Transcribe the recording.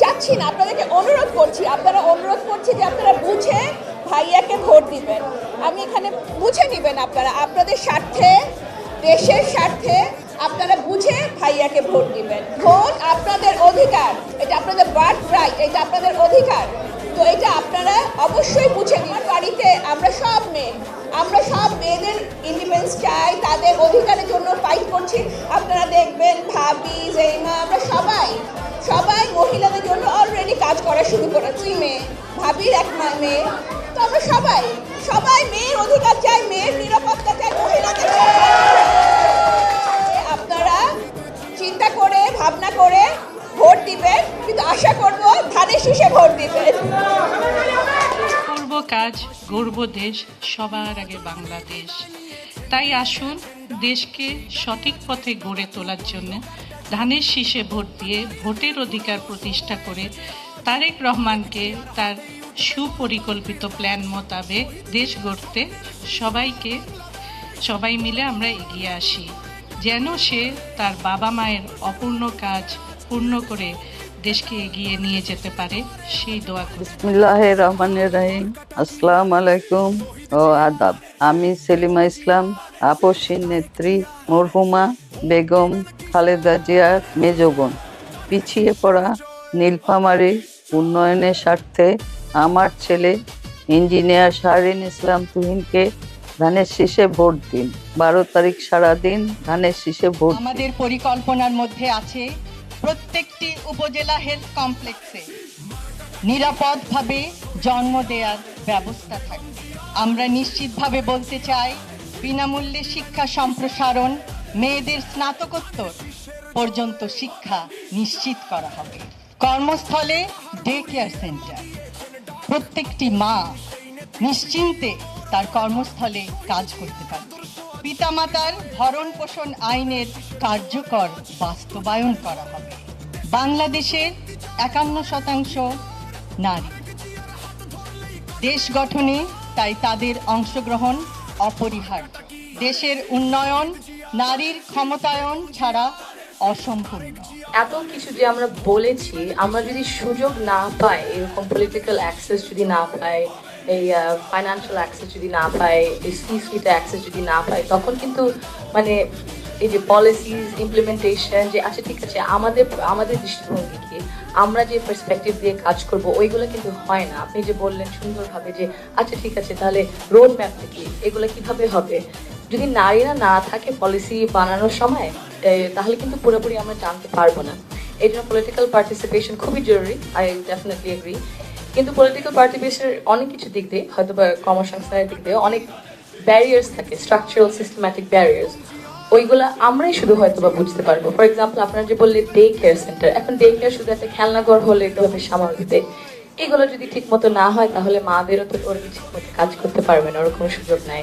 চাচ্ছি না, আপনাদেরকে অনুরোধ করছি, অনুরোধ করছি যে আপনারা বুঝে ভাইয়াকে ভোট দিবেন। আমি এখানে বুঝে নেবেন, আপনারা আপনাদের স্বার্থে, দেশের স্বার্থে আপনারা বুঝে ভাইয়াকে ভোট দিবেন। ভোট আপনাদের অধিকার, এটা আপনাদের বার্থ রাইট, এটা আপনাদের অধিকার। তো এটা আপনারা অবশ্যই বুঝে নিন। বাড়িতে আমরা সব মেয়েদের ইন্ডিপেন্ডেন্স চাই, তাদের অধিকারের জন্য ফাইট করছি। আপনারা দেখবেন ভাবি, জেইমা, আমরা সবাই মহিলাদের জন্য অলরেডি কাজ করা শুরু করেছি। মেয়ে ভাবির এক মেয়ে, তো আমরা সবাই মেয়ের অধিকার চাই, মেয়ের নিরাপত্তা চাই, মহিলাদের আপনারা চিন্তা করে ভাবনা করে ভোট দিবেন, কিন্তু আশা করব ধানের শীষে ভোট দিবেন। করব কাজ, গর্ব দেশ, সবার আগে বাংলাদেশ। তাই আসুন দেশকে সঠিক পথে গড়ে তোলার জন্য ধানের শীষে ভোট দিয়ে ভোটের অধিকার প্রতিষ্ঠা করে তারেক রহমানকে তার সুপরিকল্পিত প্ল্যান মোতাবেক দেশ গড়তে সবাই মিলে আমরা এগিয়ে আসি, যেন সে তার বাবা মায়ের অপূর্ণ কাজ পূর্ণ করে দেশকে এগিয়ে নিয়ে যেতে পারে, সেই দোয়া করি। বিসমিল্লাহির রহমানির রহিম। আসসালামু আলাইকুম ও আদাব। আমি সেলিমা ইসলাম, আপসীর নেত্রী মরহুমা বেগম খালেদা জিয়ার মেজ বোন। পিছিয়ে পড়া নীলফামারী উন্নয়নের স্বার্থে আমার ছেলে ইঞ্জিনিয়ার শাহরিন ইসলাম তুহিনকে ধানের শীষে ভোট দিন। 12 তারিখ সারাদিন ধানের শীষে ভোট দিন। আমাদের পরিকল্পনার মধ্যে আছে প্রত্যেকটি উপজেলা হেলথ কমপ্লেক্সে নিরাপদভাবে জন্ম দেওয়ার ব্যবস্থা থাকবে। আমরা নিশ্চিতভাবে বলতে চাই, বিনামূল্যে শিক্ষা সম্প্রসারণ, মেয়েদের স্নাতকোত্তর পর্যন্ত শিক্ষা নিশ্চিত করা হবে। কর্মস্থলে ডে কেয়ার সেন্টার, প্রত্যেকটি মা নিশ্চিন্তে তার কর্মস্থলে কাজ করতে পারবে। পিতামাতার ভরণ পোষণ আইনের কার্যকর বাস্তবায়ন করা হবে। বাংলাদেশের 51% নারী, দেশ গঠনে তাই তাদের অংশগ্রহণ অপরিহার্য। দেশের উন্নয়ন নারীর ক্ষমতায়ন ছাড়া অসম্পূর্ণ। এত কিছু যে আমরা বলেছি, আমরা যদি সুযোগ না পাই, এরকম পলিটিক্যাল অ্যাক্সেস যদি না পাই, এই ফাইন্যান্সিয়াল অ্যাক্সেস যদি না পাই, এই সি-সুইট অ্যাক্সেস যদি না পাই, তখন কিন্তু মানে এই যে পলিসিস ইমপ্লিমেন্টেশন, যে আচ্ছা ঠিক আছে আমাদের দৃষ্টিভঙ্গি কি, আমরা যে পার্সপেক্টিভ দিয়ে কাজ করব, ওইগুলো কিন্তু হয় না। আপনি যে বললেন সুন্দরভাবে যে আচ্ছা ঠিক আছে, তাহলে রোড ম্যাপটা কি, এগুলো কিভাবে হবে, যদি নারীরা না থাকে পলিসি বানানোর সময়, তাহলে কিন্তু পুরোপুরি আমরা জানতে পারবো না। এই জন্য পলিটিক্যাল পার্টিসিপেশন খুবই জরুরি, আই ডেফিনেটলি এগ্রি। কিন্তু পলিটিক্যাল পার্টিসিপেশনের অনেক কিছু দিক দিয়ে, হয়তো বা কর্মসংস্থানের দিক দিয়ে অনেক ব্যারিয়ার্স থাকে, স্ট্রাকচারাল সিস্টেম্যাটিক ব্যারিয়ার্স, ওইগুলা আমরাই শুধু হয়তো বা বুঝতে পারবো। ফর এক্সাম্পল, আপনারা যে বললে ডে কেয়ার সেন্টার, এখন ডে কেয়ার শুধু একটা খেলনাঘর হলে এভাবে সামাল দিতে, এগুলো যদি ঠিক মতো না হয়, তাহলে মাদেরও তো ওর ঠিক মতো কাজ করতে পারবে না, ওর কোনো সুযোগ নাই।